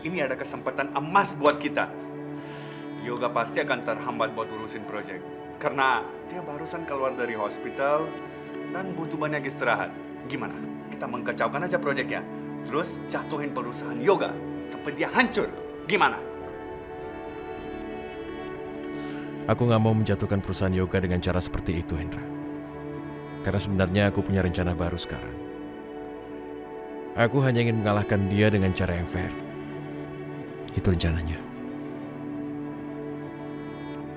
ini ada kesempatan emas buat kita. Yoga pasti akan terhambat buat urusin proyek. Karena dia barusan keluar dari hospital dan butuh banyak istirahat. Gimana? Kita mengkacaukan aja proyeknya. Terus jatuhin perusahaan Yoga sampai dia hancur. Gimana? Aku nggak mau menjatuhkan perusahaan Yoga dengan cara seperti itu, Hendra. Karena sebenarnya aku punya rencana baru sekarang. Aku hanya ingin mengalahkan dia dengan cara yang fair. Itu rencananya.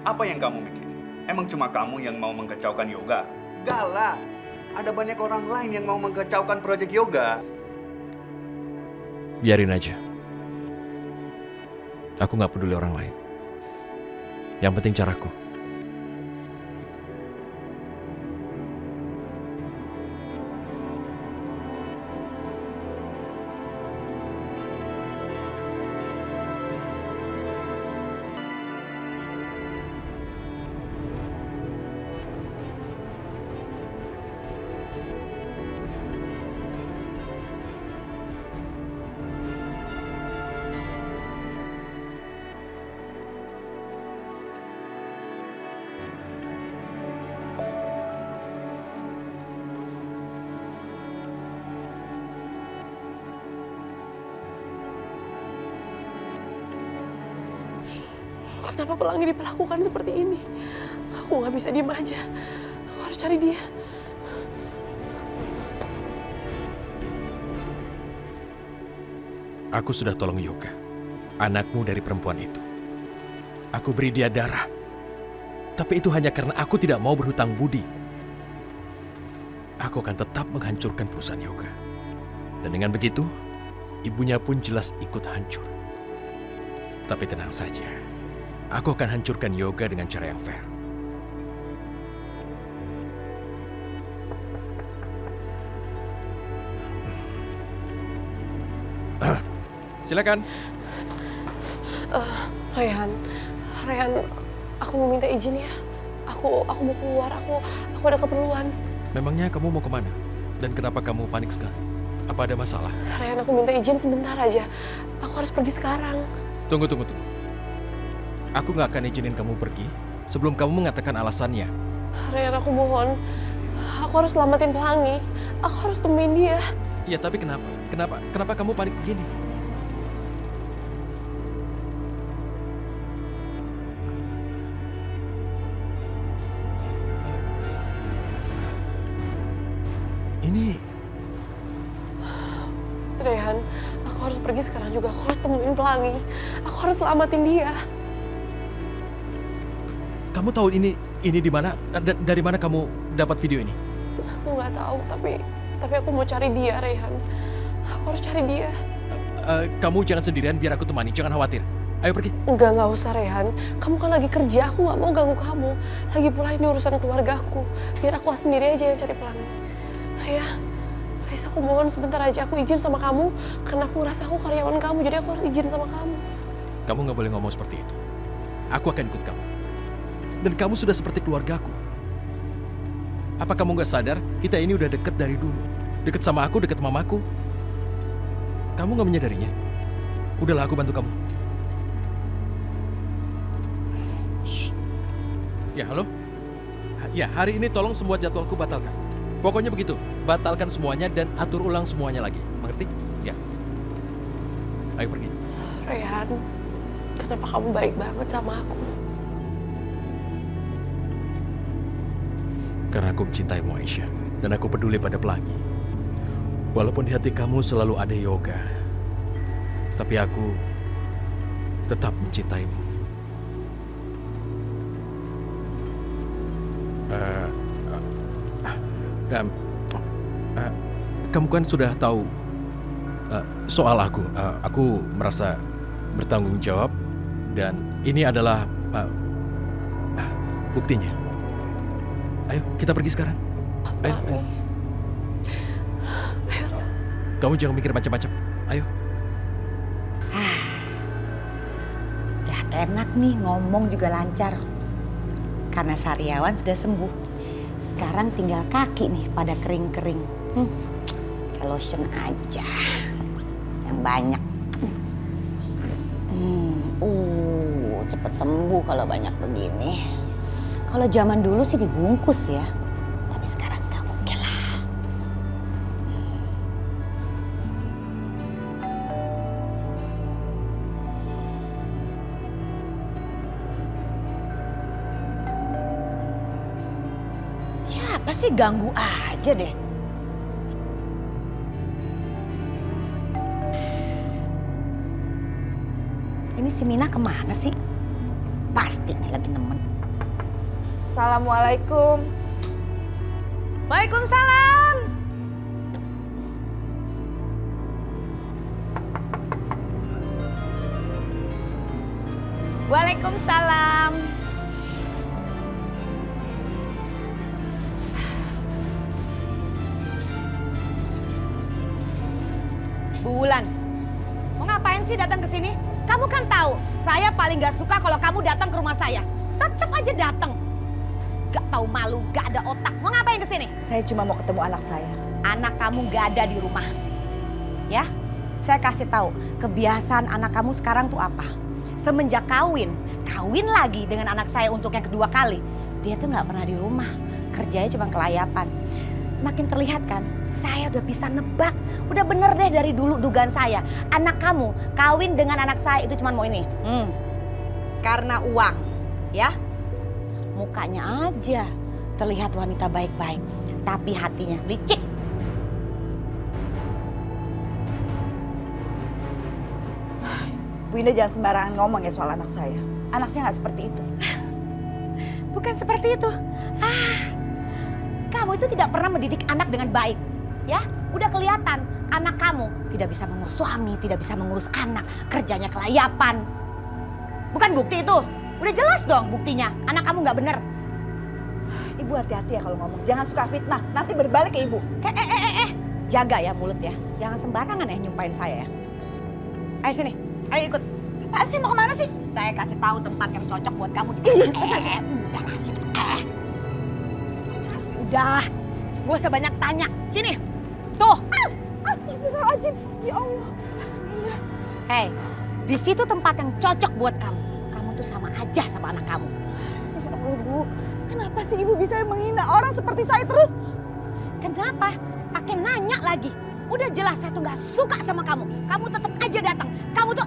Apa yang kamu mikir? Emang cuma kamu yang mau mengkacaukan Yoga? Gala! Ada banyak orang lain yang mau mengkacaukan proyek Yoga. Biarin aja. Aku nggak peduli orang lain. Yang penting caraku. Kenapa Pelangi diperlakukan seperti ini? Aku nggak bisa diem aja. Aku harus cari dia. Aku sudah tolong Yoga, anakmu dari perempuan itu. Aku beri dia darah. Tapi itu hanya karena aku tidak mau berhutang budi. Aku akan tetap menghancurkan perusahaan Yoga. Dan dengan begitu, ibunya pun jelas ikut hancur. Tapi tenang saja. Aku akan hancurkan Yoga dengan cara yang fair. Silakan. Rayhan, aku mau minta izin ya. Aku mau keluar. Aku ada keperluan. Memangnya kamu mau kemana? Dan kenapa kamu panik sekali? Apa ada masalah? Rayhan, aku minta izin sebentar aja. Aku harus pergi sekarang. Tunggu. Aku nggak akan izinin kamu pergi sebelum kamu mengatakan alasannya. Rayhan, aku mohon. Aku harus selamatin Pelangi. Aku harus temuin dia. Ya, tapi kenapa? Kenapa kamu panik begini? Ini Rayhan, aku harus pergi sekarang juga. Aku harus temuin Pelangi. Aku harus selamatin dia. kamu tahu ini di mana? Dari mana kamu dapat video ini? Aku nggak tahu, tapi aku mau cari dia, Rayhan. Aku harus cari dia. Kamu jangan sendirian, biar aku temani. Jangan khawatir. Ayo pergi. Nggak usah, Rayhan. Kamu kan lagi kerja, aku nggak mau ganggu kamu. Lagi pula ini urusan keluargaku. Biar aku sendiri aja yang cari Pelangi. Ayah, please, aku mohon sebentar aja. Aku izin sama kamu, karena aku ngerasa aku karyawan kamu, jadi aku harus izin sama kamu. Kamu nggak boleh ngomong seperti itu. Aku akan ikut kamu. Dan kamu sudah seperti keluargaku. Apa kamu nggak sadar? Kita ini udah deket dari dulu. Deket sama aku, deket mamaku. Kamu nggak menyadarinya? Udahlah, aku bantu kamu. Shh. Ya, halo? Ya, hari ini tolong semua jadwalku batalkan. Pokoknya begitu. Batalkan semuanya dan atur ulang semuanya lagi. Mengerti? Ya. Ayo pergi. Rayhan, kenapa kamu baik banget sama aku? Karena aku mencintaimu, Aisyah. Dan aku peduli pada Pelangi. Walaupun di hati kamu selalu ada Yoga. Tapi aku tetap mencintaimu. Kamu kan sudah tahu soal aku. Aku merasa bertanggung jawab. Dan ini adalah buktinya. Ayo, kita pergi sekarang. Ayo. Ayo. Kamu jangan mikir macam-macam. Ayo. Udah enak nih, ngomong juga lancar. Karena Sariawan sudah sembuh. Sekarang tinggal kaki nih pada kering-kering. Kayak lotion aja. Yang banyak. cepet sembuh kalau banyak begini. Kalau zaman dulu sih dibungkus ya. Tapi sekarang gak oke lah. Siapa sih ganggu aja deh. Ini si Mina kemana sih? Pasti nih lagi nemen. Assalamualaikum. Waalaikumsalam. Waalaikumsalam. Bu Wulan, mau ngapain sih datang ke sini? Kamu kan tahu, saya paling gak suka kalau kamu datang ke rumah saya. Tetap aja datang. Gak tahu malu, gak ada otak. Mau ngapain ke sini? Saya cuma mau ketemu anak saya. Anak kamu gak ada di rumah. Ya, saya kasih tahu kebiasaan anak kamu sekarang tuh apa. Semenjak kawin lagi dengan anak saya untuk yang kedua kali. Dia tuh gak pernah di rumah, kerjanya cuma kelayapan. Semakin terlihat kan, saya udah bisa nebak. Udah bener deh dari dulu dugaan saya. Anak kamu kawin dengan anak saya itu cuma mau ini. Karena uang, ya. Mukanya aja terlihat wanita baik-baik, tapi hatinya licik. Bu Indah jangan sembarangan ngomong ya soal anak saya. Anak saya nggak seperti itu. Bukan seperti itu. Kamu itu tidak pernah mendidik anak dengan baik. Ya, udah kelihatan anak kamu tidak bisa mengurus suami, tidak bisa mengurus anak, kerjanya kelayapan. Bukan bukti itu. Udah jelas dong buktinya, anak kamu nggak bener. Ibu hati-hati ya kalau ngomong. Jangan suka fitnah, nanti berbalik ke ibu. Jaga ya mulut ya. Jangan sembarangan ya nyumpain saya ya. Ayo sini, ayo ikut. Apaan sih, mau kemana sih? Saya kasih tahu tempat yang cocok buat kamu. Udah kasih. Udah, gak usah banyak tanya. Sini, tuh. Astagfirullahaladzim, ya Allah. Hei, di situ tempat yang cocok buat kamu. Kamu tuh sama aja sama anak kamu. Ya Allah Bu, kenapa sih ibu bisa menghina orang seperti saya terus? Kenapa? Pakai nanya lagi. Udah jelas saya tuh gak suka sama kamu. Kamu tetap aja datang. Kamu tuh...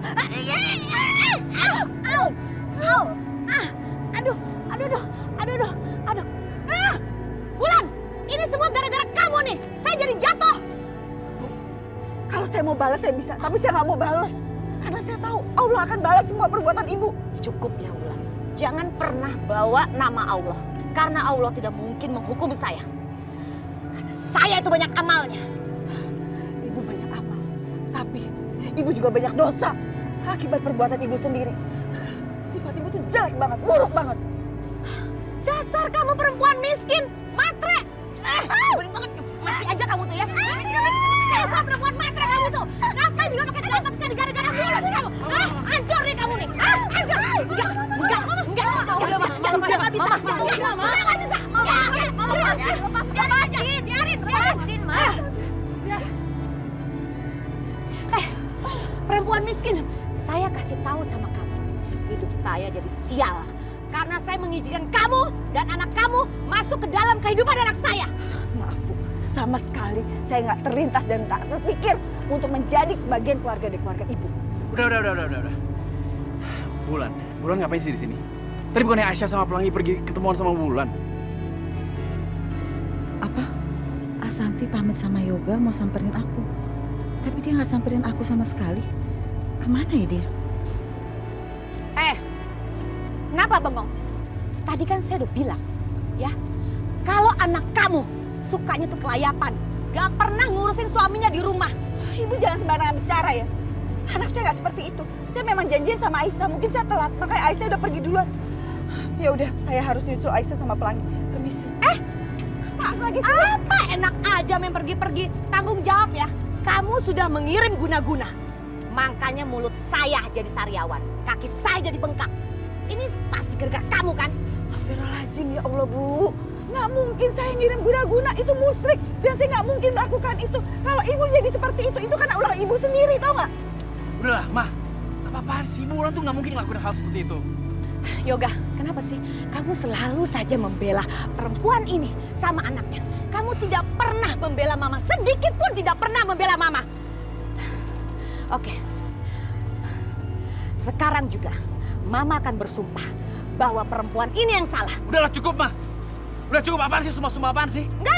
Aduh. Wulan, ini semua gara-gara kamu nih. Saya jadi jatuh. Bu, kalau saya mau balas saya bisa, tapi saya nggak mau balas. Karena saya tahu Allah akan balas semua perbuatan ibu. Cukup ya Wulan. Jangan pernah bawa nama Allah. Karena Allah tidak mungkin menghukum saya. Karena saya itu banyak amalnya. Ibu banyak amal, tapi ibu juga banyak dosa. Akibat perbuatan ibu sendiri. Sifat ibu tuh jelek banget, buruk banget. Dasar kamu perempuan miskin, matre. Boleh banget, mati aja kamu tuh ya. Dasar perempuan matre kamu tuh. Ngapain juga pakai dalam cari gara-gara mulut sih kamu. Hancur nih kamu nih. Hancur. Enggak. Udah nggak bisa. Lepasin. Biarin, Mas. Perempuan miskin, saya kasih tahu sama kamu. Hidup saya jadi sial. Karena saya mengizinkan kamu dan anak kamu masuk ke dalam kehidupan anak saya. Maaf Bu, sama sekali saya nggak terlintas dan tak terpikir untuk menjadi bagian keluarga dari keluarga ibu. Udah. Bulan ngapain sih di sini? Tadi bukannya Aisyah sama Pelangi pergi ketemuan sama Bulan? Apa? Asanti pamit sama Yoga mau samperin aku. Tapi dia nggak samperin aku sama sekali. Kemana ya dia? Kenapa bengong? Tadi kan saya udah bilang, ya. Kalau anak kamu sukanya tuh kelayapan. Gak pernah ngurusin suaminya di rumah. Ibu jangan sembarangan bicara ya. Anak saya nggak seperti itu. Saya memang janjian sama Aisyah, mungkin saya telat. Makanya Aisyah udah pergi duluan. Ya udah, saya harus nyusul Aisyah sama Pelangi. Permisi. Apa lagi sih? Apa enak aja main pergi-pergi. Tanggung jawab ya. Kamu sudah mengirim guna-guna. Makanya mulut saya jadi sariawan. Kaki saya jadi bengkak. Ini pasti gara-gara kamu kan? Astagfirullahaladzim ya Allah Bu. Nggak mungkin saya ngirim guna-guna, itu musyrik. Dan saya nggak mungkin melakukan itu. Kalau ibu jadi seperti itu karena ulah ibu sendiri, tau nggak? Udahlah, Mah. Apa-apaan sih? Bulan tuh nggak mungkin ngelakuin hal seperti itu. Yoga, kenapa sih kamu selalu saja membela perempuan ini sama anaknya? Kamu tidak pernah membela mama, sedikit pun tidak pernah membela mama. Oke, sekarang juga mama akan bersumpah bahwa perempuan ini yang salah. Udahlah cukup, Ma. Udah cukup, apaan sih? Sumpah-sumpah apaan sih? Enggak.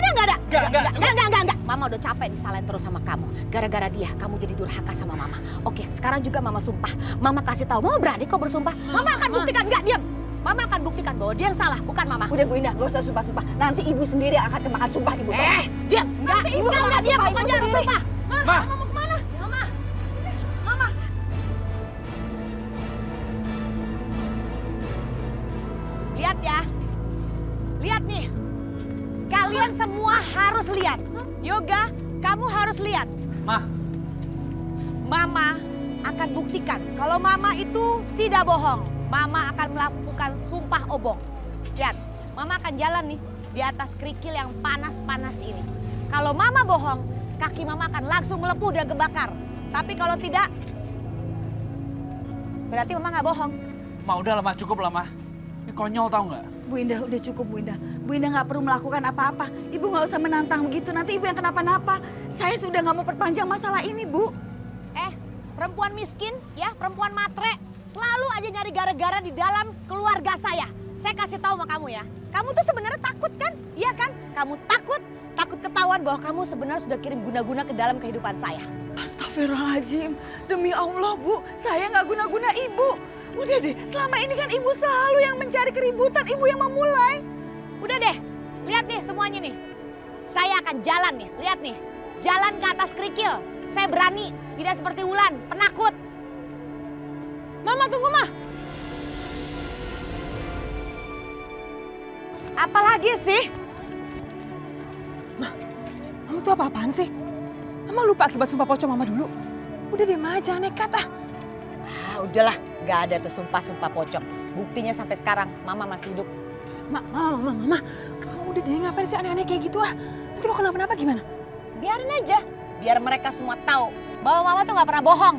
Mama udah capek disalahin terus sama kamu. Gara-gara dia, kamu jadi durhaka sama mama. Oke, sekarang juga mama sumpah. Mama kasih tahu, mama berani kok bersumpah. Mama akan buktikan, enggak diam. Mama akan buktikan bahwa dia yang salah, bukan mama. Udah Bu Indah, gak usah sumpah-sumpah. Nanti ibu sendiri akan kemakan sumpah ibu. Diam. Nanti ibu Enggak, diam. sumpah ibu Pokoknya harus sendiri. sumpah. Ma. Mama mau kemana? Mama. Lihat ya. Lihat nih. Kalian semua harus lihat. Yoga, kamu harus lihat. Ma. Mama akan buktikan kalau mama itu tidak bohong. Mama akan melakukan sumpah obong. Lihat, mama akan jalan nih di atas kerikil yang panas-panas ini. Kalau mama bohong, kaki mama akan langsung melepuh dan kebakar. Tapi kalau tidak, berarti mama nggak bohong. Ma, udah lah, Ma. Cukup lah, Ma. Ini konyol tau nggak? Bu Indah, udah cukup Bu Indah. Bu Indah nggak perlu melakukan apa-apa. Ibu nggak usah menantang begitu, nanti ibu yang kenapa-napa. Saya sudah nggak mau perpanjang masalah ini, Bu. Perempuan miskin, ya, perempuan matre, selalu aja nyari gara-gara di dalam keluarga saya. Saya kasih tahu sama kamu ya. Kamu tuh sebenarnya takut kan? Iya kan? Kamu takut ketahuan bahwa kamu sebenarnya sudah kirim guna-guna ke dalam kehidupan saya. Astagfirullahaladzim. Demi Allah, Bu. Saya nggak guna-guna ibu. Udah deh, selama ini kan ibu selalu yang mencari keributan. Ibu yang memulai. Udah deh, lihat nih semuanya nih. Saya akan jalan nih, lihat nih. Jalan ke atas kerikil. Saya berani, tidak seperti Wulan, penakut. Mama tunggu, Ma. Apalagi sih? Kamu tuh apa-apaan sih? Mama lupa akibat sumpah pocong Mama dulu. Udah deh, Ma, jangan nekat ah. Udahlah, gak ada tuh sumpah-sumpah pocong. Buktinya sampai sekarang Mama masih hidup. Mama. Udah deh, ngapain sih aneh-aneh kayak gitu ah? Nanti lo kenapa-napa gimana? Biarin aja, biar mereka semua tahu bahwa Mama tuh gak pernah bohong.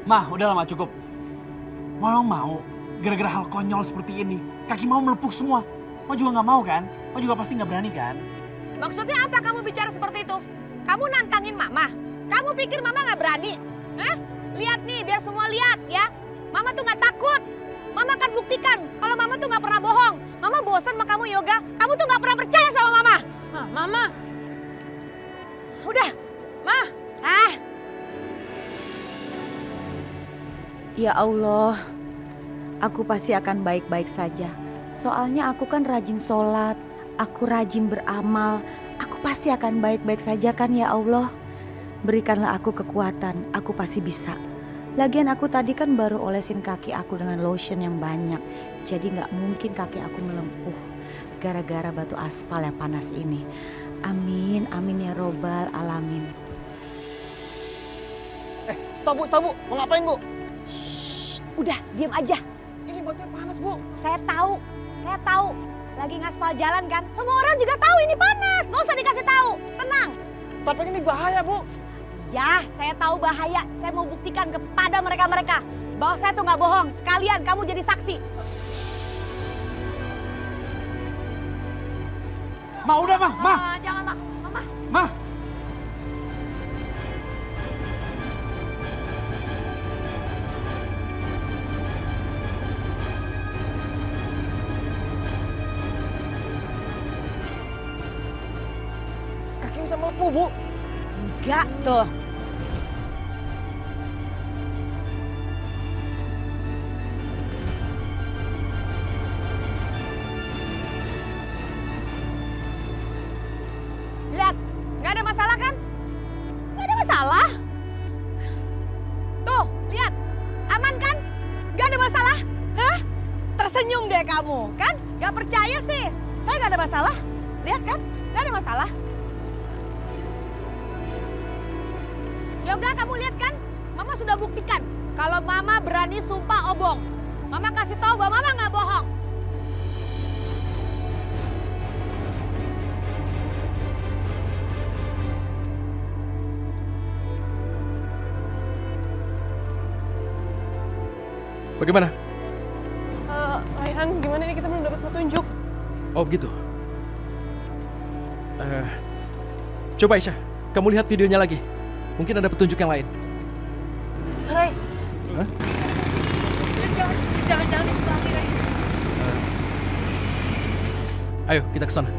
Ma, udahlah, Ma. Cukup. Mau gara-gara hal konyol seperti ini, kaki mau melepuh semua. Mau juga nggak mau kan? Mau juga pasti nggak berani kan? Maksudnya apa kamu bicara seperti itu? Kamu nantangin Mama? Kamu pikir Mama gak berani? Hah? Lihat nih, biar semua lihat ya. Mama tuh gak takut. Mama akan buktikan kalau Mama tuh gak pernah bohong. Mama bosan sama kamu, Yoga. Kamu tuh gak pernah percaya sama Mama. Mama. Udah, Ma. Ya Allah, aku pasti akan baik-baik saja. Soalnya aku kan rajin sholat, aku rajin beramal. Aku pasti akan baik-baik saja kan ya Allah. Berikanlah aku kekuatan, aku pasti bisa. Lagian aku tadi kan baru olesin kaki aku dengan lotion yang banyak. Jadi gak mungkin kaki aku melempuh gara-gara batu aspal yang panas ini. Amin, amin ya robbal alamin. Stop bu, mau ngapain bu? Udah, diam aja. Ini batunya panas bu. Saya tahu. Lagi ngaspal jalan kan? Semua orang juga tahu ini panas. Gak usah dikasih tahu. Tenang. Tapi ini bahaya bu. Ya, saya tahu bahaya. Saya mau buktikan kepada mereka-mereka bahwa saya tuh nggak bohong. Sekalian kamu jadi saksi. Ma, udah, Ma. Jangan, Ma. Mama. Ma. Kaki bisa melepuh bu. Enggak tuh. Lihat, nggak ada masalah kan? Nggak ada masalah. Tuh, lihat. Aman kan? Nggak ada masalah. Hah? Tersenyum deh kamu, kan? Nggak percaya sih. Saya nggak ada masalah. Lihat kan? Nggak ada masalah. Yoga, kamu lihat kan? Mama sudah buktikan kalau Mama berani sumpah obong. Mama kasih tahu bahwa Mama nggak bohong. Bagaimana? Han, gimana ini kita belum dapat petunjuk? Oh begitu. Coba Aisyah, kamu lihat videonya lagi. Mungkin ada petunjuk yang lain. Ray. Hah? Jangan dipulangi, Ray. Ayo kita ke sana.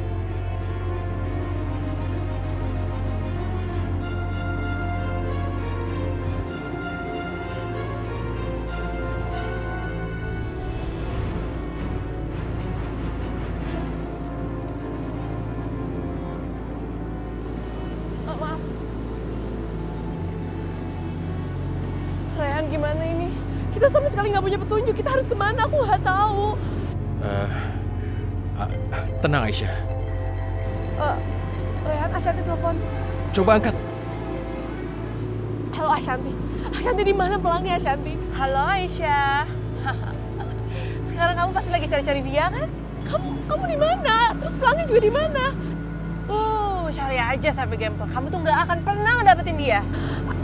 Oh, maaf. Rayhan, gimana ini? Kita sama sekali nggak punya petunjuk. Kita harus kemana? Aku nggak tahu. Tenang Aisyah. Rayhan, Ashanti telepon. Coba angkat. Halo Ashanti. Ashanti di mana pelangi Ashanti? Halo Aisyah. Sekarang kamu pasti lagi cari-cari dia kan? Kamu di mana? Terus pelangi juga di mana? Cari aja sampai gempel. Kamu tuh nggak akan pernah ngedapetin dia.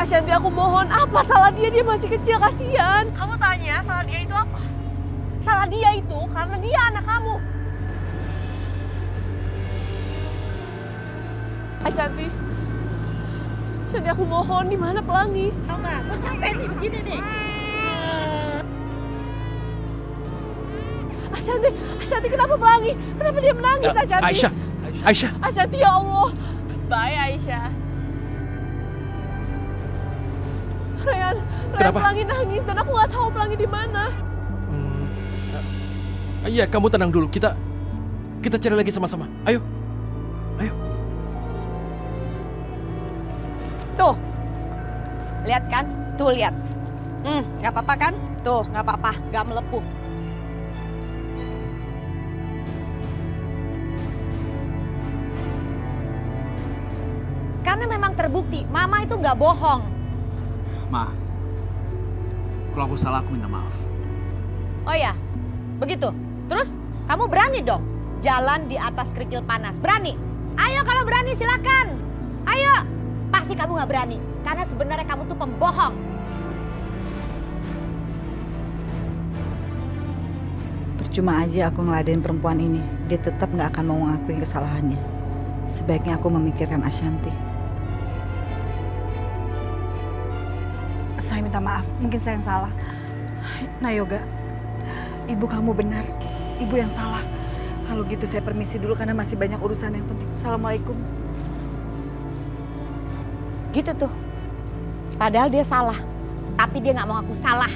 Ashanti, aku mohon, apa salah dia? Dia masih kecil, kasihan. Kamu tanya salah dia itu apa? Salah dia itu karena dia anak kamu. Ashanti, aku mohon, di mana pelangi? Tau nggak? Gue capek nih begini nih. Ashanti, kenapa pelangi? Kenapa dia menangis, Ashanti? Aisyah. Ashanti, ya Allah. Bye, Aisyah. Rayhan, Kenapa? pelangi nangis dan aku nggak tahu pelangi di mana. Iya, kamu tenang dulu. Kita cari lagi sama-sama. Ayo. Tuh, lihat kan? Tuh lihat. Nggak apa-apa kan? Tuh, nggak apa-apa, nggak melepuh. Karena memang terbukti, Mama itu nggak bohong. Ma, kalau aku salah aku minta maaf. Oh ya, begitu. Terus kamu berani dong jalan di atas kerikil panas. Berani? Ayo kalau berani silakan. Ayo. Pasti kamu nggak berani karena sebenarnya kamu tuh pembohong. Percuma aja aku ngeladenin perempuan ini. Dia tetap nggak akan mau ngakuin kesalahannya. Sebaiknya aku memikirkan Ashanti. Saya minta maaf, mungkin saya yang salah. Nah Yoga, ibu kamu benar. Ibu yang salah. Kalau gitu saya permisi dulu karena masih banyak urusan yang penting. Assalamualaikum. Gitu tuh. Padahal dia salah. Tapi dia nggak mau ngaku salah.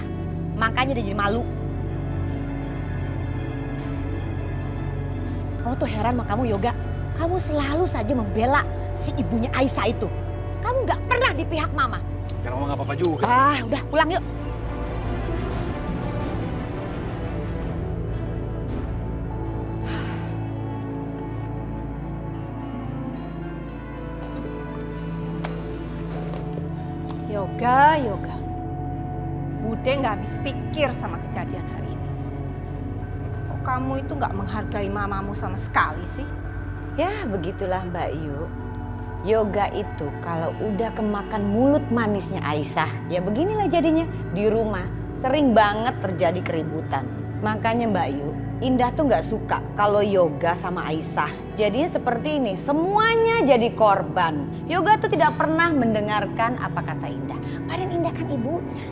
Makanya dia jadi malu. Kamu tuh heran sama kamu Yoga. Kamu selalu saja membela si ibunya Aisyah itu. Kamu nggak pernah di pihak Mama. Karena mama nggak apa-apa juga. Udah pulang yuk. Yoga. Bude nggak habis pikir sama kejadian hari ini. Kok kamu itu nggak menghargai mamamu sama sekali sih? Ya begitulah Mbak Yu. Yoga itu kalau udah kemakan mulut manisnya Aisyah, ya beginilah jadinya. Di rumah sering banget terjadi keributan. Makanya Mbak Yu, Indah tuh nggak suka kalau Yoga sama Aisyah jadinya seperti ini. Semuanya jadi korban. Yoga tuh tidak pernah mendengarkan apa kata Indah. Padahal Indah kan ibunya.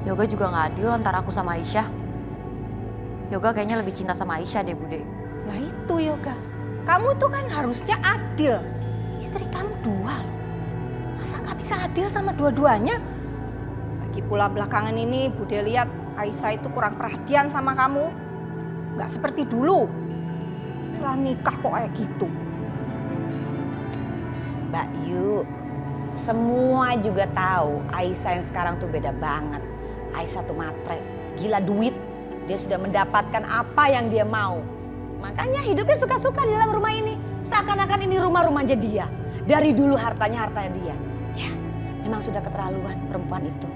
Yoga juga nggak adil antara aku sama Aisyah. Yoga kayaknya lebih cinta sama Aisyah deh Bude. Nah itu Yoga. Kamu tuh kan harusnya adil. Istri kamu dua loh. Masa nggak bisa adil sama dua-duanya? Lagi pula belakangan ini Bude lihat Aisyah itu kurang perhatian sama kamu. Nggak seperti dulu. Setelah nikah kok kayak gitu. Mbak Yu, semua juga tahu Aisyah yang sekarang tuh beda banget. Aisyah tuh matre, gila duit. Dia sudah mendapatkan apa yang dia mau. Makanya hidupnya suka-suka di dalam rumah ini. Seakan-akan ini rumahnya dia. Dari dulu hartanya dia. Ya, memang sudah keterlaluan perempuan itu.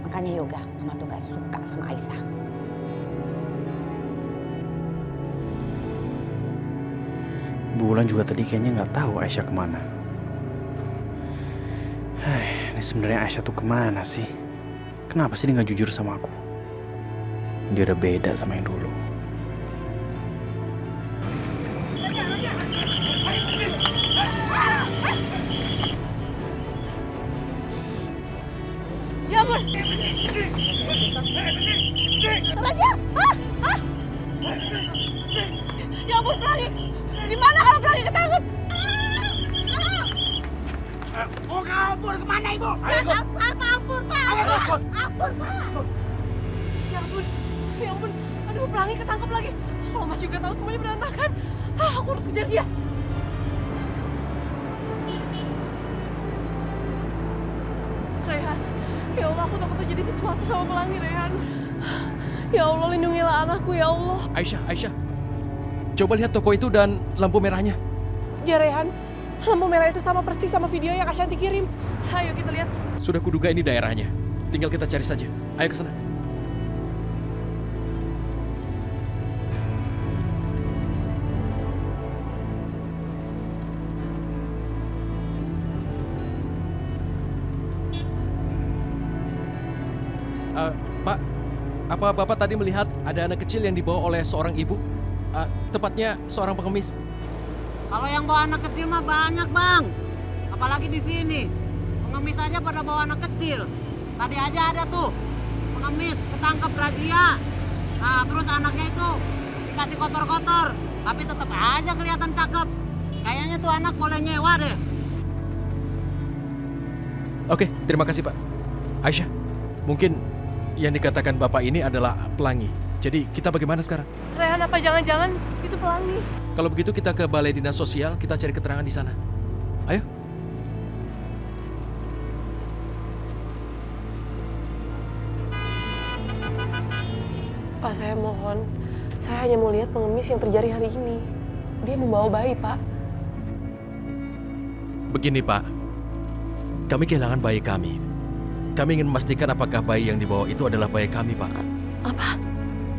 Makanya Yoga, Mama tuh gak suka sama Aisyah. Bulan juga tadi kayaknya nggak tahu Aisyah kemana. Ini sebenarnya Aisyah tuh kemana sih? Kenapa sih dia nggak jujur sama aku? dia udah beda sama yang dulu. Ya ampun! Raja! Hah? Hah? Ya ampun, Pelangi! Gimana kalau Pelangi ketangkep? Mau kabur kemana ibu? Ampun, Pak! Ampun, Pak! Ya ampun, ya ampun. Aduh, Pelangi ketangkep lagi. Kalau Mas juga tahu semuanya berantakan, aku harus kejar dia. Rehan, ya Allah, aku takut terjadi sesuatu sama Pelangi, Rehan. Ya Allah, lindungilah anakku, ya Allah. Aisyah. Coba lihat toko itu dan lampu merahnya. Ya, Rehan. Lampu merah itu sama persis sama video yang Ashanti kirim. Ayo kita lihat. Sudah kuduga ini daerahnya. Tinggal kita cari saja. Ayo ke sana. Pak, apa Bapak tadi melihat ada anak kecil yang dibawa oleh seorang ibu? Tepatnya seorang pengemis. Kalau yang bawa anak kecil mah banyak, Bang. Apalagi di sini. Pengemis aja pada bawa anak kecil. Tadi aja ada tuh pengemis ketangkep razia. Nah, terus anaknya itu dikasih kotor-kotor, tapi tetap aja kelihatan cakep. Kayaknya tuh anak boleh nyewa deh. Oke, terima kasih Pak. Aisyah, mungkin yang dikatakan Bapak ini adalah Pelangi. Jadi kita bagaimana sekarang? Rehan, apa jangan-jangan itu Pelangi? Kalau begitu kita ke Balai Dinas Sosial, kita cari keterangan di sana. Ayo. Pak, saya mohon. Saya hanya mau lihat pengemis yang terjadi hari ini. Dia membawa bayi, Pak. Begini Pak, kami kehilangan bayi kami. Kami ingin memastikan apakah bayi yang dibawa itu adalah bayi kami, Pak. Apa?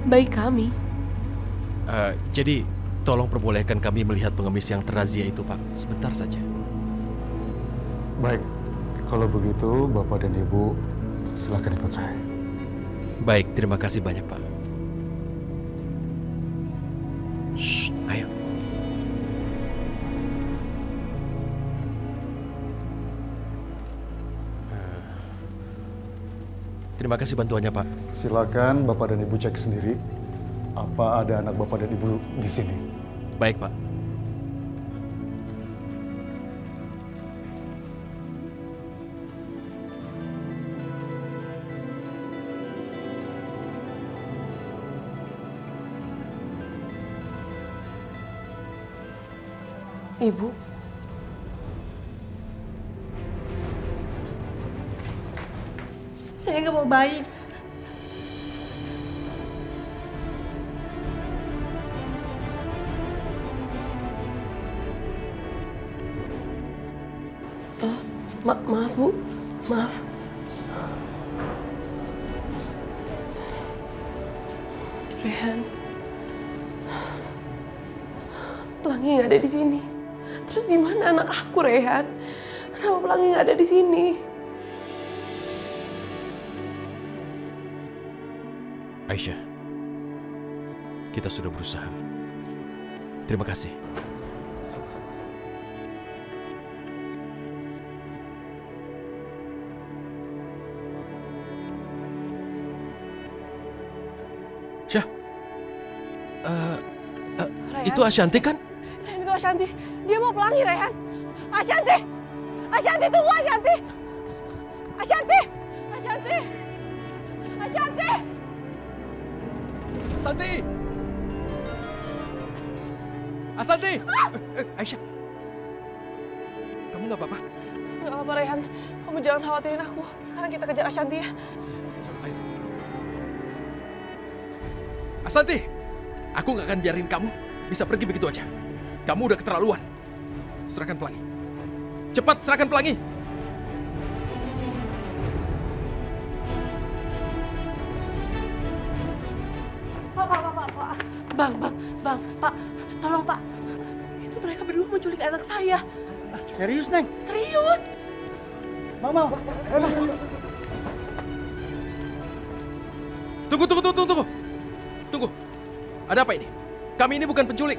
Bayi kami? Jadi, tolong perbolehkan kami melihat pengemis yang terrazia itu, Pak. Sebentar saja. Baik, kalau begitu Bapak dan Ibu silakan ikut saya. Baik, terima kasih banyak, Pak. Shh, ayo. Terima kasih bantuannya, Pak. Silakan Bapak dan Ibu cek sendiri apa ada anak Bapak dan Ibu di sini. Baik, Pak. Ibu? Saya nggak mau bayi. Maaf, Bu. Maaf. Rehan. Pelangi nggak ada di sini. Terus di mana anak aku, Rehan? Kenapa Pelangi nggak ada di sini? Aisyah, kita sudah berusaha. Terima kasih. Syah, itu Ashanti kan? Rehan, itu Ashanti. Dia mau Pelangi, Rehan. Ashanti! Ashanti, tunggu Ashanti! Ashanti! Ashanti! Ashanti! Asanti! Asanti! Aisyah, kamu nggak apa-apa? Nggak apa-apa, Rehan. Kamu jangan khawatirin aku. Sekarang kita kejar Ashanti ya. Ayo. Asanti, aku nggak akan biarin kamu bisa pergi begitu aja. Kamu udah keterlaluan. Serahkan Pelangi. Cepat serahkan Pelangi. Pak. Bang, Pak. Tolong, Pak. Itu mereka berdua menculik anak saya. Serius, Neng? Serius? Mama, Tunggu. Tunggu. Ada apa ini? Kami ini bukan penculik.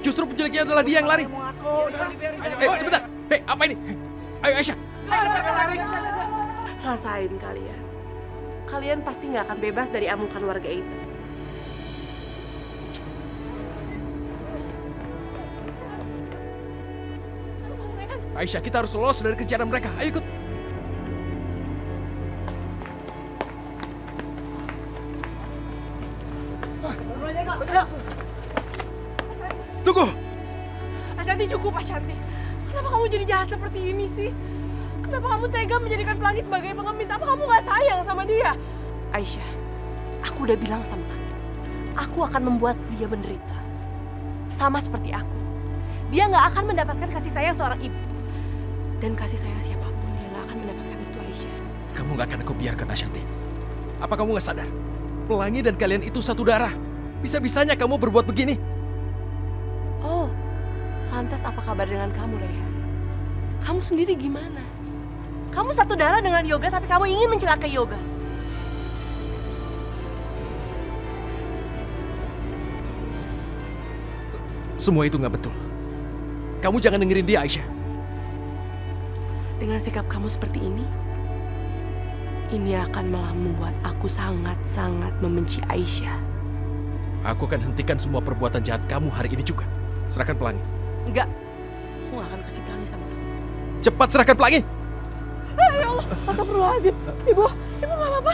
Justru penculiknya adalah dia yang lari. Sebentar. Hei, apa ini? Ayo Aisyah. Rasain kalian. Kalian pasti nggak akan bebas dari amukan warga itu. Aisyah, kita harus lolos dari kejaran mereka. Ayo ikut. Tunggu. Ashanti, cukup Ashanti. Kenapa kamu jadi jahat seperti ini sih? Kenapa kamu tega menjadikan Pelangi sebagai pengemis? Apa kamu nggak sayang sama dia? Aisyah, aku udah bilang sama kamu. Aku akan membuat dia menderita. Sama seperti aku. Dia nggak akan mendapatkan kasih sayang seorang ibu. Dan kasih sayang siapapun, dia nggak akan mendapatkan itu, Aisyah. Kamu nggak akan aku biarkan, Ashanti. Apa kamu nggak sadar? Pelangi dan kalian itu satu darah. Bisa-bisanya kamu berbuat begini. Oh, lantas apa kabar dengan kamu, Rehan? Kamu sendiri gimana? Kamu satu darah dengan Yoga, tapi kamu ingin mencelakai Yoga. Semua itu nggak betul. Kamu jangan dengerin dia, Aisyah. Dengan sikap kamu seperti ini akan malah membuat aku sangat-sangat membenci Aisyah. Aku akan hentikan semua perbuatan jahat kamu hari ini juga. Serahkan Pelangi. Enggak, aku gak akan kasih Pelangi sama kamu. Cepat serahkan Pelangi. Ya Allah, astagfirullahaladzim. Ibu gak apa-apa.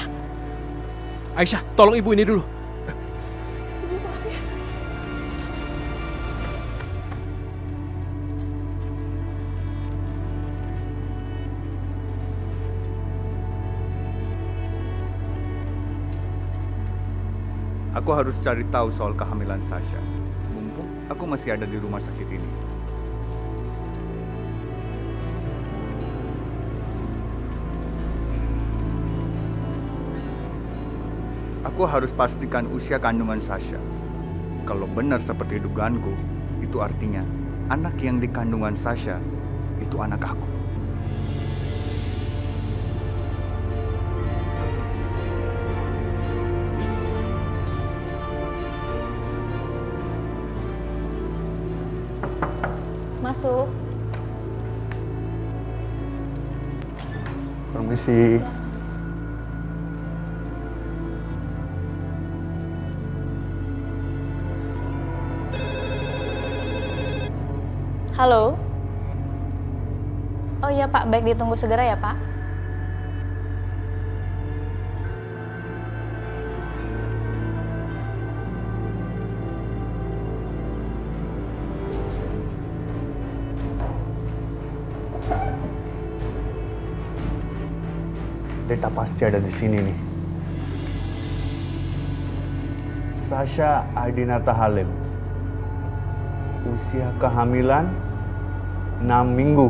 Aisyah, tolong ibu ini dulu. Ibu maaf ya. Aku harus cari tahu soal kehamilan Sasha. Mumpung aku masih ada di rumah sakit ini. Aku harus pastikan usia kandungan Sasha. Kalau benar seperti dugaanku, itu artinya anak yang di kandungan Sasha itu anak aku. Masuk. Permisi. Halo. Oh iya Pak, baik ditunggu segera ya Pak. Deta pasti ada di sini nih. Sasha Aidinata Halim. Usia kehamilan 6 minggu.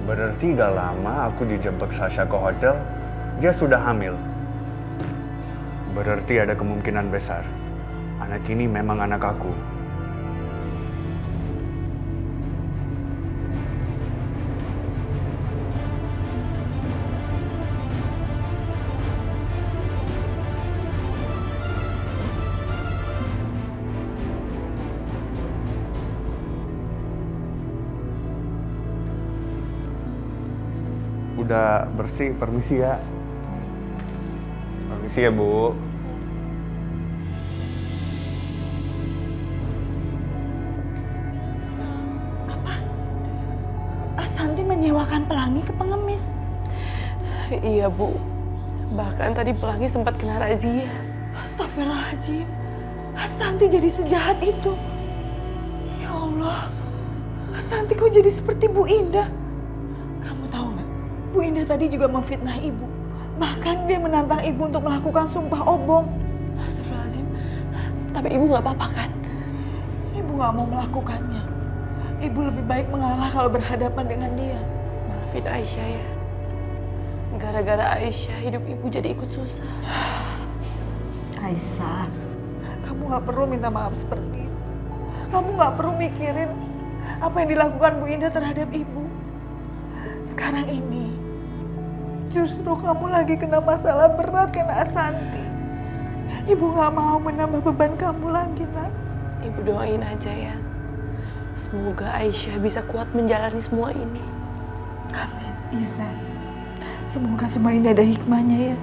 Berarti gak lama aku dijemput Sasha ke hotel, dia sudah hamil. Berarti ada kemungkinan besar anak ini memang anak aku. Udah bersih, permisi ya. Permisi ya, Bu. Santi menyewakan Pelangi ke pengemis. Iya, Bu. Bahkan tadi Pelangi sempat kena razia. Astagfirullahaladzim. Santi jadi sejahat itu. Ya Allah. Santi kok jadi seperti Bu Indah? Kamu tahu nggak? Bu Indah tadi juga memfitnah ibu. Bahkan dia menantang ibu untuk melakukan sumpah obong. Astagfirullahaladzim. Tapi ibu nggak apa-apa kan? Ibu nggak mau melakukannya. Ibu lebih baik mengalah kalau berhadapan dengan dia. Maafin Aisyah ya. Gara-gara Aisyah, hidup ibu jadi ikut susah. Aisyah, kamu nggak perlu minta maaf seperti itu. Kamu nggak perlu mikirin apa yang dilakukan Bu Indah terhadap ibu. Sekarang ini, Justru kamu lagi kena masalah berat karena Asanti. Ibu gak mau menambah beban kamu lagi, nak. Ibu doain aja ya. Semoga Aisyah bisa kuat menjalani semua ini. Amin. Iya, sayang. Semoga semua ini ada hikmahnya ya.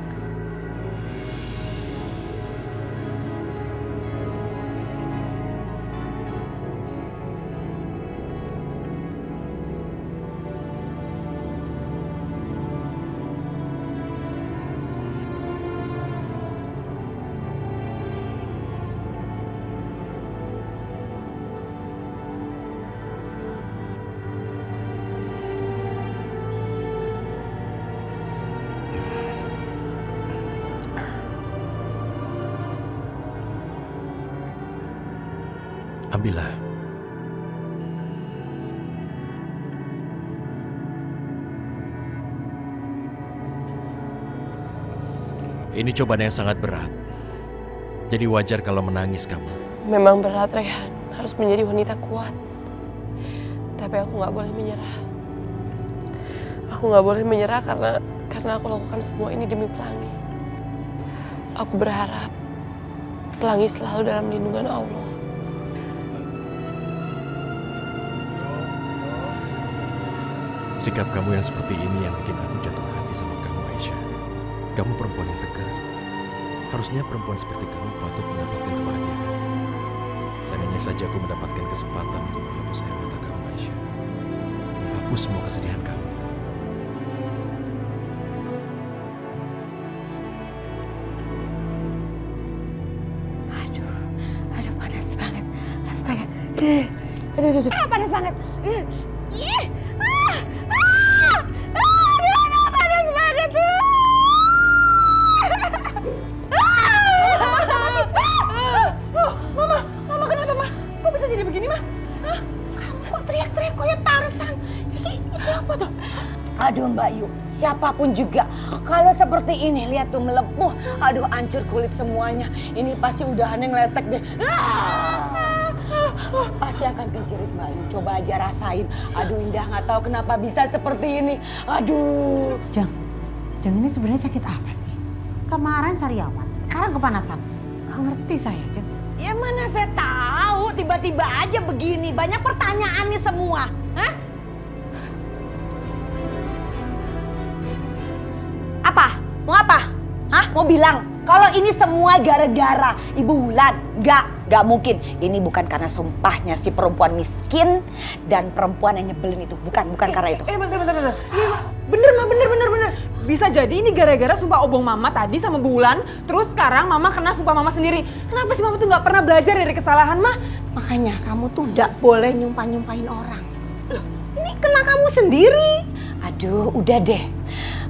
Ambillah. Ini cobaan yang sangat berat. Jadi wajar kalau menangis kamu. Memang berat, Rehan. Harus menjadi wanita kuat. Tapi aku nggak boleh menyerah. Aku nggak boleh menyerah karena aku lakukan semua ini demi Pelangi. Aku berharap Pelangi selalu dalam lindungan Allah. Sikap kamu yang seperti ini yang bikin aku jatuh hati sama kamu, Aisyah. Kamu perempuan yang tegar. Harusnya perempuan seperti kamu patut mendapatkan kebahagiaan. Seandainya saja aku mendapatkan kesempatan untuk menghapus air mata kamu, Aisyah. Menghapus semua kesedihan kamu. Aduh panas banget. Aduh. Panas banget. Panas banget. Mama kenapa, Ma? Kok bisa jadi begini, Ma? Hah? Kamu kok teriak-teriak kayak Tarzan? Ini apa tuh? Aduh Mbak Yu, siapapun juga kalau seperti ini lihat tuh melepuh, aduh hancur kulit semuanya. Ini pasti udahannya ngeletek deh. Pasti akan kejerit Mbak Yu, coba aja rasain. Aduh Indah nggak tahu kenapa bisa seperti ini. Aduh. Jang ini sebenarnya sakit apa sih? Kemarin sariawan, sekarang kepanasan. Nggak ngerti saya, Jang. Ya mana saya tahu, tiba-tiba aja begini. Banyak pertanyaannya semua. Hah? Apa? Mau apa? Hah? Mau bilang kalau ini semua gara-gara Ibu Wulan? Nggak mungkin. Ini bukan karena sumpahnya si perempuan miskin dan perempuan yang nyebelin itu. Bukan karena itu. Bentar. Iya, bener. Bisa jadi ini gara-gara sumpah obong Mama tadi sama Bu Wulan. Terus sekarang Mama kena sumpah Mama sendiri. Kenapa sih Mama tuh nggak pernah belajar dari kesalahan, Ma? Makanya kamu tuh nggak boleh nyumpahin orang. Loh, ini kena kamu sendiri. Aduh, udah deh.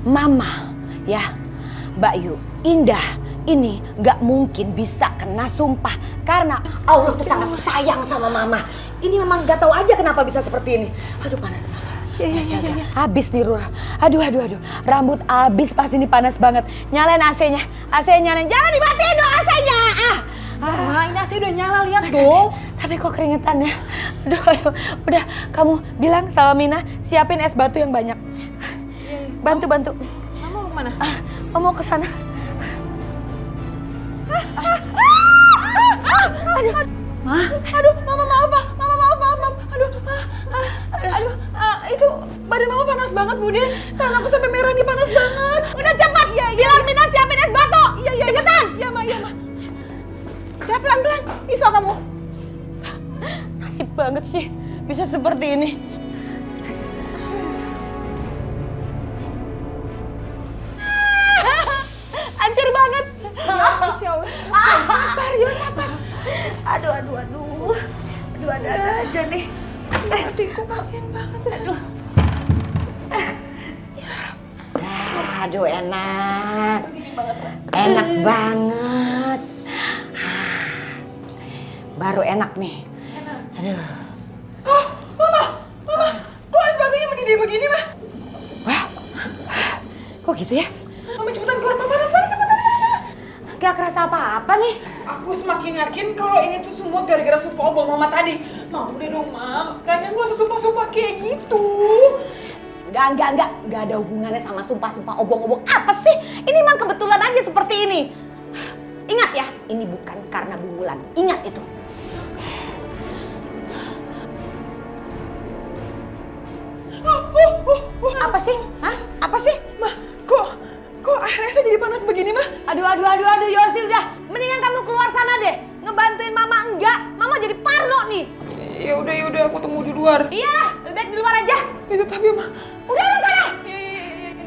Mama, ya, Mbak Yu, Indah, ini nggak mungkin bisa kena sumpah karena Allah tuh sangat sayang sama Mama. Ini memang nggak tahu aja kenapa bisa seperti ini. Aduh panas banget. Iya. Habis nih Rura. Aduh. Rambut habis pas ini panas banget. Nyalain AC-nya. Nyalain. Jangan dimatiin dong AC-nya. Ma, ini AC udah nyala, lihat dong. Tapi kok keringetan ya. Aduh. Udah, kamu bilang sama Mina siapin es batu yang banyak. Bantu. Mama mau kemana? Mau ke sana. Aduh, Mama maaf. Aduh, itu badan Mama panas banget, Bude. Tangan aku sampai merah nih, panas banget. Udah cepat, bilang Mina siapin es batu. Iya. Cepetan. Iya, Ma. Udah pelan-pelan, bisa kamu. Nasib banget sih, bisa seperti ini. Hancur banget. Sabar. Aduh. Aduh, ada aja nih. Adikku kasihan banget. Aduh, enak. Enak banget. Baru enak nih. Aduh. Mama, kok es batunya mendidih begini, Ma? Wah, kok gitu ya? Mama cepetan keluar, Ma, panas banget, cepetan. Gak kerasa apa-apa nih. Aku semakin yakin kalau ini tuh semua gara-gara sumpah obong Mama tadi. Ma, udah dong, Ma. Makanya gak usah sumpah-sumpah kayak gitu. Enggak ada hubungannya sama sumpah-sumpah obong-obong apa sih? Ini memang kebetulan aja seperti ini. Ingat ya, ini bukan karena Bu Wulan. Ingat itu. Apa sih? Hah? Apa sih? Mah, kok airnya saya jadi panas begini, Mah? Aduh, Yosi udah. Mendingan kamu keluar sana deh. Ngebantuin Mama enggak. Mama jadi parno nih. Ya udah aku tunggu di luar. Iyalah, lebih baik di luar aja. Itu tapi, Mah. Udah sana. Iya.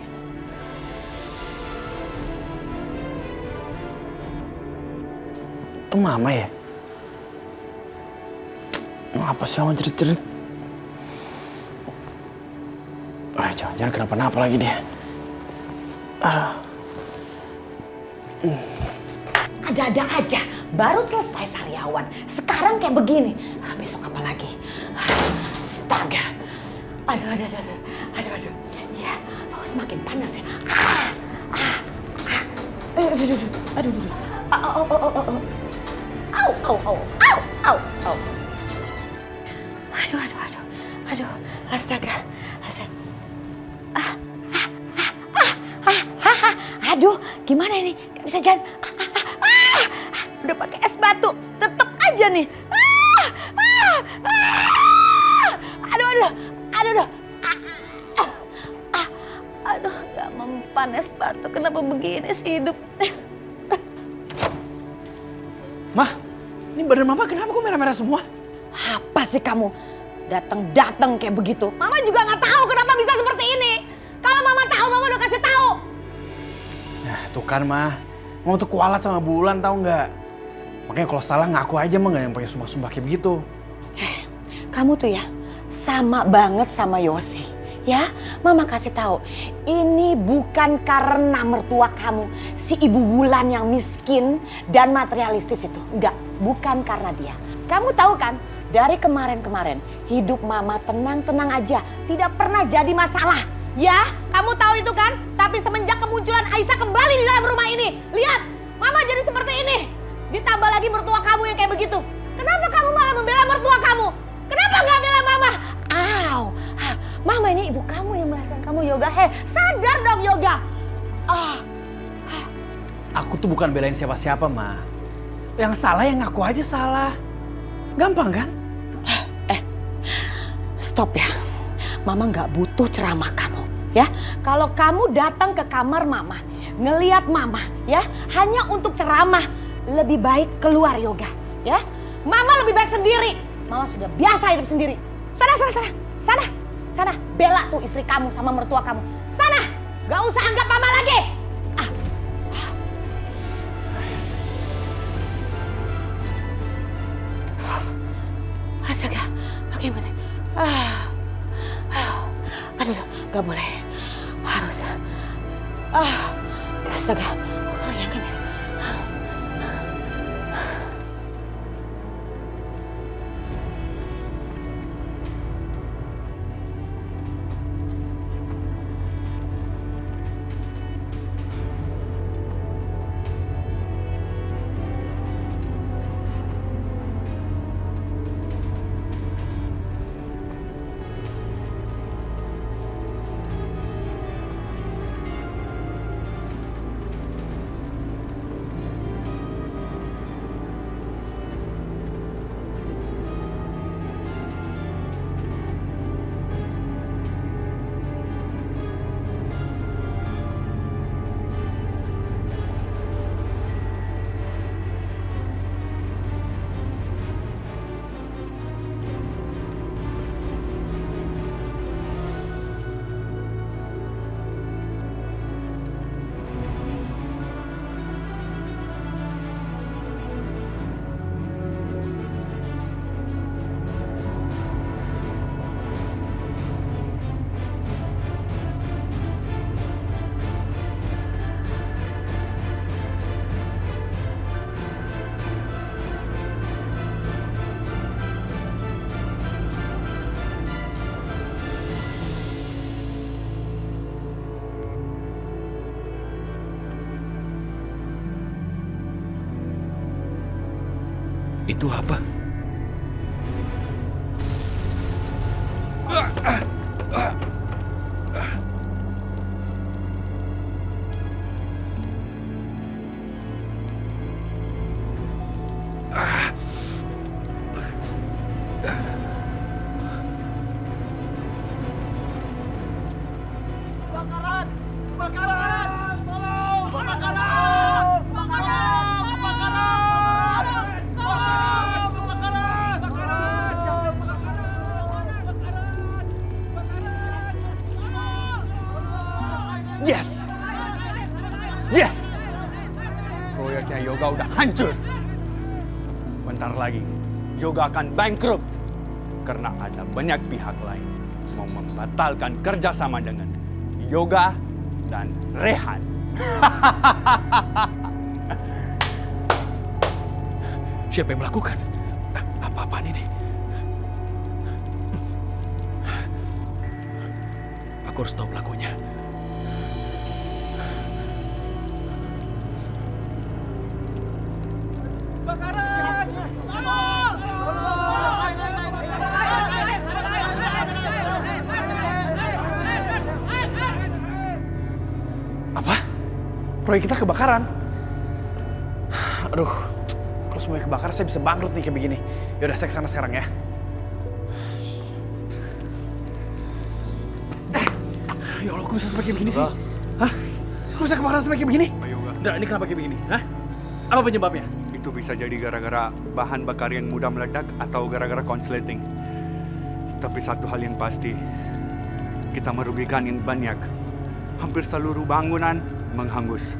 Itu Mama ya? Apa sih Mama jerit-jerit? Jangan-jangan kenapa-napa lagi dia. Ada-ada aja. Baru selesai sariawan. Sekarang kayak begini. Besok apa lagi? Astaga. Aduh. Ya, semakin panas ya. Aduh. Au. Aduh. Astaga. Aduh, gimana ini? Gak bisa jalan. Udah pakai es batu, tetep aja nih. Aduh, gak mempan es batu. Kenapa begini sih hidup? Mah, ini badan Mama kenapa kok merah-merah semua? Apa sih kamu? Datang kayak begitu. Mama juga nggak tahu kenapa bisa seperti ini. Kalau Mama tahu, Mama udah kasih tahu. Nah, tuh kan Mah. Mama tuh kualat sama Bu Wulan tahu nggak? Makanya kalau salah ngaku aja mah, nggak yang pakai sumpah-sumpah kayak begitu. Kamu tuh ya sama banget sama Yosi. Ya, Mama kasih tahu. Ini bukan karena mertua kamu, si Ibu Wulan yang miskin dan materialistis itu. Enggak, bukan karena dia. Kamu tahu kan, dari kemarin-kemarin hidup Mama tenang-tenang aja, tidak pernah jadi masalah. Ya, kamu tahu itu kan? Tapi semenjak kemunculan Aisyah kembali di dalam rumah ini, lihat, Mama jadi seperti ini. Ditambah lagi mertua kamu yang kayak begitu. Kenapa kamu malah membela mertua kamu? Kenapa nggak bela Mama? Mama ini ibu kamu yang melahirkan kamu, Yoga. Sadar dong, Yoga. Aku tuh bukan belain siapa-siapa, Ma. Yang salah yang ngaku aja salah. Gampang kan? Stop ya. Mama nggak butuh ceramah kamu. Ya, kalau kamu datang ke kamar Mama, ngelihat Mama, ya, hanya untuk ceramah, lebih baik keluar, Yoga. Ya, Mama lebih baik sendiri. Mama sudah biasa hidup sendiri. Sana, bela tuh istri kamu sama mertua kamu. Sana, gak usah anggap Mama lagi. Astaga, bagaimana? Aduh, gak boleh. Harus. Astaga, ya kan ya. Itu apa? Kebakaran! Kebakaran! Tolong! Kebakaran! Kebakaran! Kebakaran! Tolong! Kebakaran! Yes! Yes! Proyeknya Yoga udah hancur. Bentar lagi, Yoga akan bankrupt. Karena ada banyak pihak lain mau membatalkan kerjasama dengan Yoga dan Rehan. Siapa yang melakukan? Apa-apaan ini? Aku harus tahu pelakunya. Apa? Proyek kita kebakaran? Aduh, kalau semuanya kebakaran saya bisa bangkrut nih kayak begini. Yaudah, saya kesana sekarang ya. Ya Allah, kok bisa sampai kayak begini sih? Hah? Kok bisa kebakaran sampai kayak begini? Pak Yoga, Udah, ini kenapa kayak begini? Hah? Apa penyebabnya? itu bisa jadi gara-gara bahan bakar yang mudah meledak atau gara-gara konsleting. Tapi satu hal yang pasti, kita merugikan yang banyak. Hampir seluruh bangunan menghangus.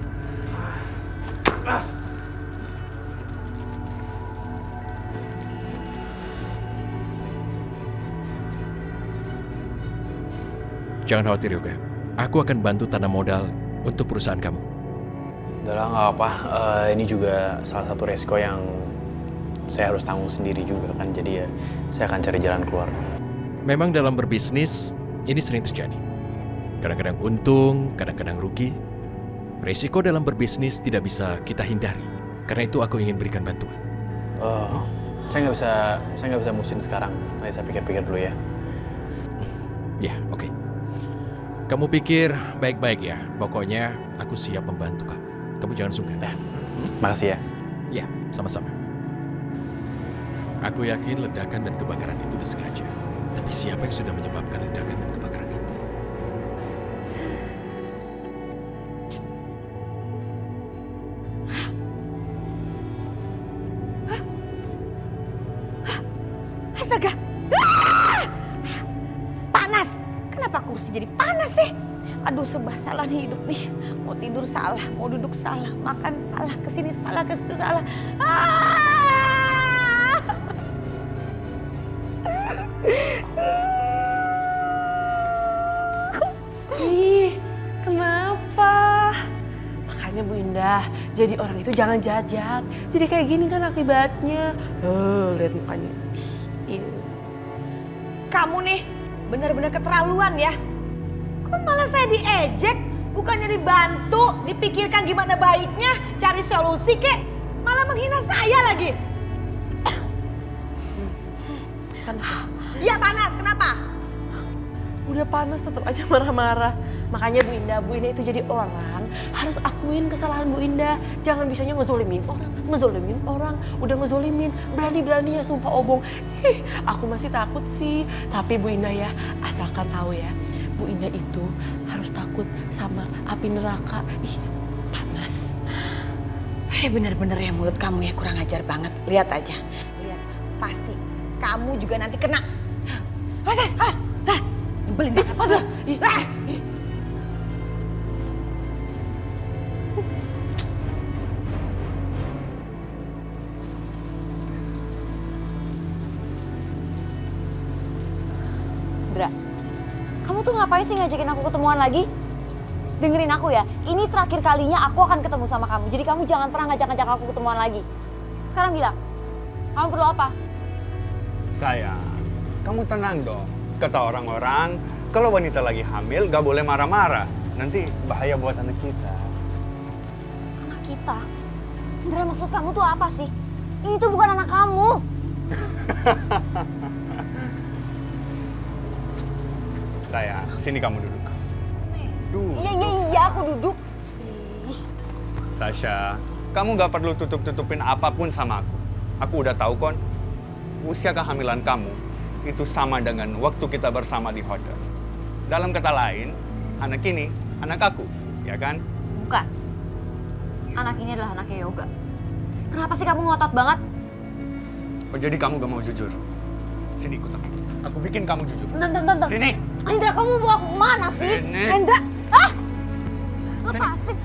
Jangan khawatir Yoga. Aku akan bantu tanam modal untuk perusahaan kamu. Udah lah, nggak apa. Ini juga salah satu resiko yang saya harus tanggung sendiri juga kan. Jadi ya saya akan cari jalan keluar. Memang dalam berbisnis, ini sering terjadi. Kadang-kadang untung, kadang-kadang rugi. Risiko dalam berbisnis tidak bisa kita hindari. Karena itu aku ingin berikan bantuan. Oh, saya nggak bisa mutusin sekarang. Nanti saya pikir-pikir dulu ya. Ya, oke. Kamu pikir baik-baik ya. Pokoknya aku siap membantu kamu. Kamu jangan sungkan. Makasih ya. Ya, sama-sama. Aku yakin ledakan dan kebakaran itu disengaja. Tapi siapa yang sudah menyebabkan ledakan dan kebakaran itu? Astaga! Ah! Panas! Kenapa kursi jadi panas sih? Aduh, serba salah nih hidup nih. Mau tidur salah, mau duduk salah, makan salah, kesini salah, ke situ salah. Ah! Ih, kenapa? Makanya Bu Indah, jadi orang itu jangan jahat-jahat. Jadi kayak gini kan akibatnya. Lihat mukanya. Ih. Kamu nih benar-benar keterlaluan ya. Kok malah saya diejek? Bukannya dibantu, dipikirkan gimana baiknya, cari solusi kek. Malah menghina saya lagi. Panas ya? Iya panas, kenapa? Udah panas tetap aja marah-marah. Makanya Bu Indah itu jadi orang harus akuin kesalahan Bu Indah. Jangan bisanya ngezolimin orang. Udah ngezolimin, berani-beraninya sumpah obong. Ih, aku masih takut sih. Tapi Bu Indah ya, asalkan tahu ya, Bu Indah itu harus takut sama api neraka. Ih, panas. Bener-bener ya mulut kamu ya kurang ajar banget. Lihat aja, lihat. Pasti kamu juga nanti kena. Awas. Nyebelin banget. Panas. Ih. Dra, kamu tuh ngapain sih ngajakin aku ketemuan lagi? Dengerin aku ya, ini terakhir kalinya aku akan ketemu sama kamu. Jadi kamu jangan pernah ngajak-ngajak aku ketemuan lagi. Sekarang bilang, kamu perlu apa? Sayang, kamu tenang dong. Kata orang-orang, kalau wanita lagi hamil gak boleh marah-marah. Nanti bahaya buat anak kita. Anak kita? Dra, maksud kamu tuh apa sih? Ini tuh bukan anak kamu. Sayang, sini kamu duduk. Iya, aku duduk. Sasha, kamu gak perlu tutup-tutupin apapun sama aku. Aku udah tahu kon, usia kehamilan kamu itu sama dengan waktu kita bersama di hotel. Dalam kata lain, anak ini anak aku, ya kan? Bukan. Anak ini adalah anaknya Yoga. Kenapa sih kamu ngotot banget? Oh, jadi kamu gak mau jujur? Sini ikut aku. Aku bikin kamu jujur. Bentar. Sini. Hendra, kamu bawa aku kemana sih? Sini. Hendra, ah! Lepasin.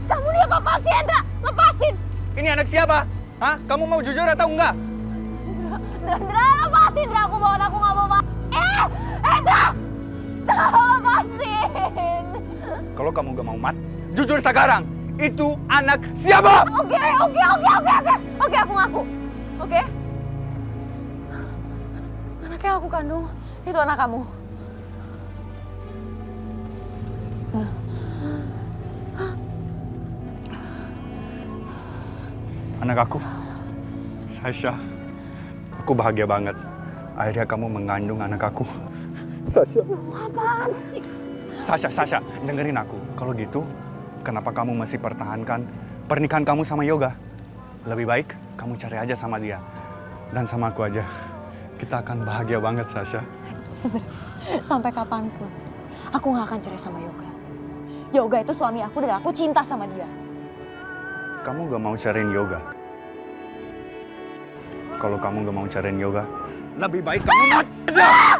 Kamu nih apa-apaan sih, Hendra? Lepasin. Ini anak siapa? Hah? Kamu mau jujur atau enggak? Hendra, lepasin. Hendra, aku mau nggak mau pak. Hendra! Lepasin. Kalau kamu gak mau mat, jujur sekarang. Itu anak siapa? Oke, aku ngaku. Oke? Anak yang aku kandung, itu anak kamu. Anak aku, Sasha. Aku bahagia banget. Akhirnya kamu mengandung anak aku. Sasha. Apaan sih? Sasha, dengerin aku. Kalau gitu, kenapa kamu masih pertahankan pernikahan kamu sama Yoga? Lebih baik kamu cari aja sama dia. Dan sama aku aja. Kita akan bahagia banget, Sasha. Sampai kapanpun, aku gak akan cerai sama Yoga. Yoga itu suami aku dan aku cinta sama dia. Kamu gak mau cariin Yoga? Kalau kamu gak mau cariin Yoga, lebih baik kamu mati aja!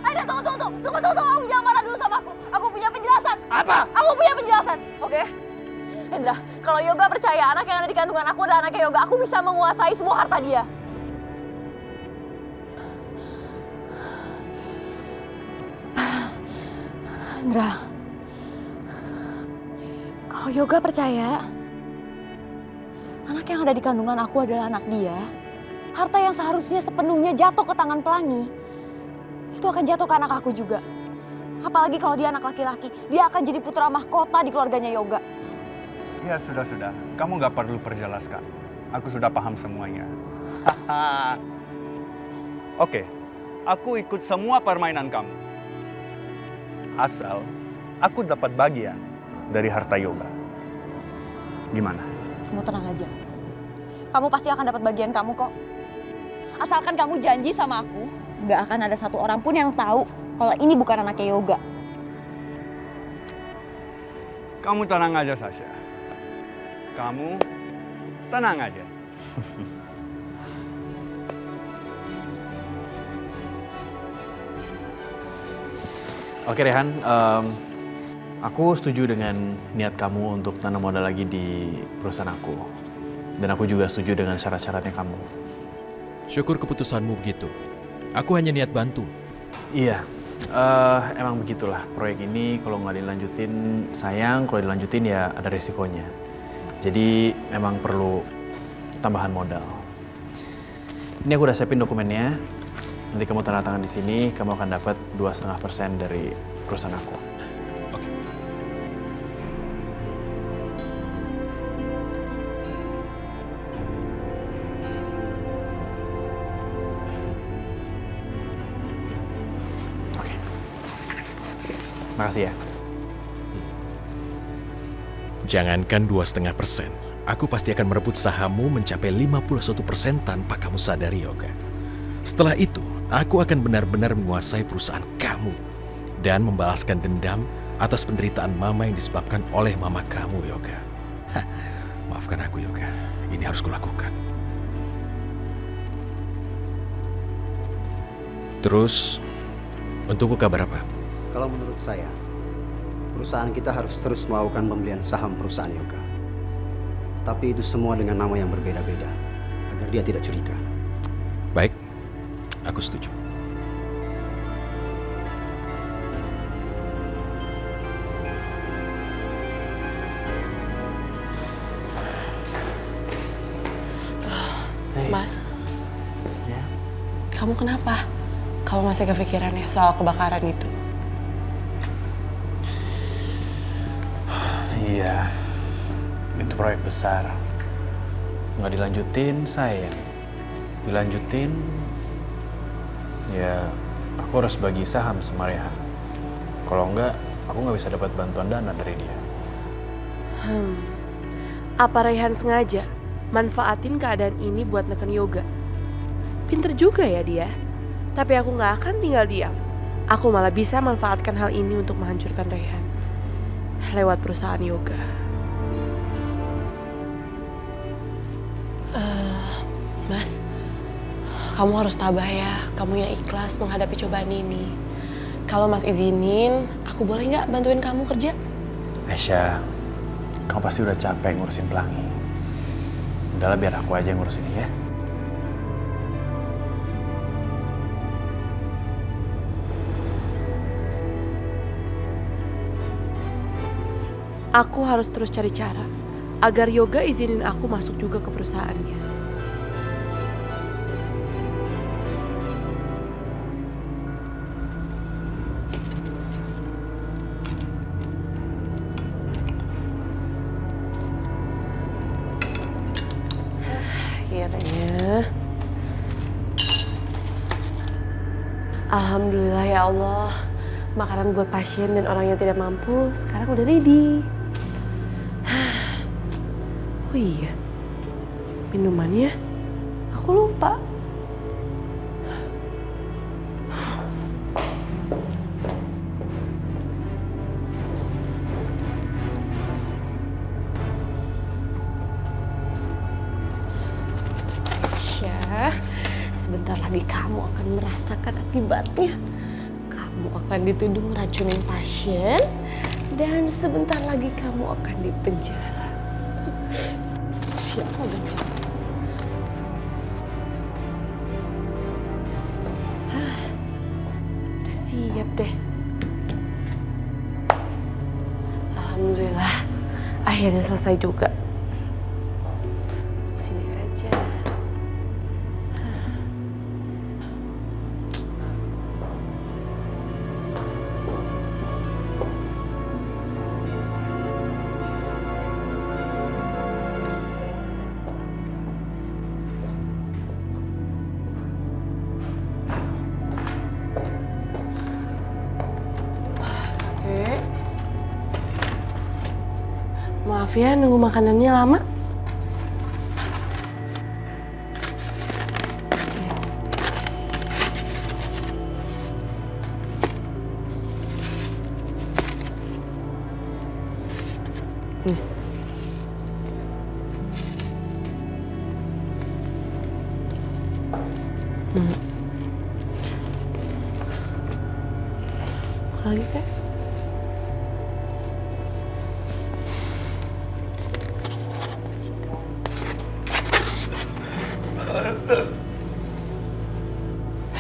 Aida, tunggu. Kamu jangan marah dulu sama aku. Aku punya penjelasan. Apa? Aku punya penjelasan, oke? Hendra, kalau Yoga percaya anak yang ada di kandungan aku adalah anaknya Yoga, aku bisa menguasai semua harta dia. Hendra, kalau Yoga percaya anak yang ada di kandungan aku adalah anak dia, harta yang seharusnya sepenuhnya jatuh ke tangan Pelangi, itu akan jatuh ke anak aku juga. Apalagi kalau dia anak laki-laki, dia akan jadi putra mahkota di keluarganya Yoga. Ya sudah. Kamu gak perlu perjelaskan. Aku sudah paham semuanya. Oke, aku ikut semua permainan kamu. Asal aku dapat bagian dari harta Yoga. Gimana? Kamu tenang aja. Kamu pasti akan dapat bagian kamu kok. Asalkan kamu janji sama aku, nggak akan ada satu orang pun yang tahu kalau ini bukan anaknya Yoga. Kamu tenang aja, Sasha. Kamu tenang aja. Oke Rehan, aku setuju dengan niat kamu untuk tanam modal lagi di perusahaan aku. Dan aku juga setuju dengan syarat-syaratnya kamu. Syukur keputusanmu begitu. Aku hanya niat bantu. Iya, emang begitulah. Proyek ini kalau nggak dilanjutin sayang, kalau dilanjutin ya ada resikonya. Jadi memang perlu tambahan modal. Ini aku udah siapin dokumennya. Nanti kamu tanda tangan di sini, kamu akan dapat 2,5% dari perusahaan aku. Oke. Oke. Makasih ya. Jangankan 2,5%, aku pasti akan merebut sahammu mencapai 51% tanpa kamu sadari, Yoga. Setelah itu, aku akan benar-benar menguasai perusahaan kamu dan membalaskan dendam atas penderitaan Mama yang disebabkan oleh Mama kamu, Yoga. Maafkan aku, Yoga. Ini harus kulakukan. Terus, untukku kabar apa? Kalau menurut saya, perusahaan kita harus terus melakukan pembelian saham perusahaan Yoga. Tapi itu semua dengan nama yang berbeda-beda, agar dia tidak curiga. Baik, aku setuju. Mas, Ya. kamu kenapa? Kamu masih kepikiran ya soal kebakaran itu? Iya, itu proyek besar. Nggak dilanjutin, sayang. Dilanjutin, ya aku harus bagi saham sama Rehan. Kalau enggak, aku nggak bisa dapat bantuan dana dari dia. Apa Raihan sengaja manfaatin keadaan ini buat neken Yoga? Pinter juga ya dia. Tapi aku nggak akan tinggal diam. aku malah bisa manfaatkan hal ini untuk menghancurkan Raihan lewat perusahaan yoga. Mas, kamu harus tabah ya. Kamu yang ikhlas menghadapi cobaan ini. Kalau Mas izinin, aku boleh nggak bantuin kamu kerja? Aisyah, kamu pasti udah capek ngurusin Pelangi. Udahlah biar aku aja yang ngurusin ya. Aku harus terus cari cara agar yoga izinin aku masuk juga ke perusahaannya. Akhirnya. Alhamdulillah ya Allah. Makanan buat pasien dan orang yang tidak mampu sekarang udah ready. Oh iya, minumannya aku lupa. Syah, sebentar lagi kamu akan merasakan akibatnya. Kamu akan dituduh meracunin pasien dan sebentar lagi kamu akan dipenjara. Siapa ganjil? Udah siap deh. Alhamdulillah, akhirnya selesai juga. Sini aja. Maaf ya, nunggu makanannya lama. Lagi kak?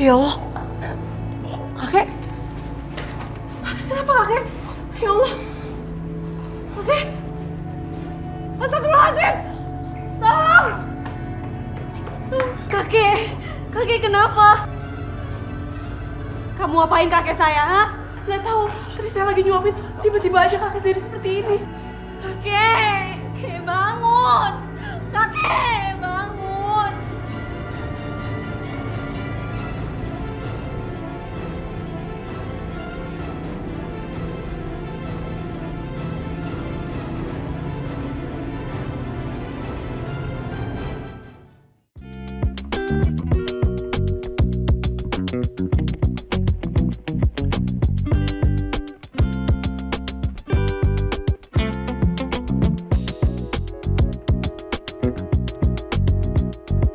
Ya Allah, kakek, kenapa kakek? Ya Allah, kakek, astagfirullahaladzim, tolong, Kakek kenapa? Kamu apain kakek saya, ha? Nggak tahu, tadi saya lagi nyuapin, tiba-tiba aja kakek jadi seperti ini. Kakek bangun! Kakek bangun! Thank you.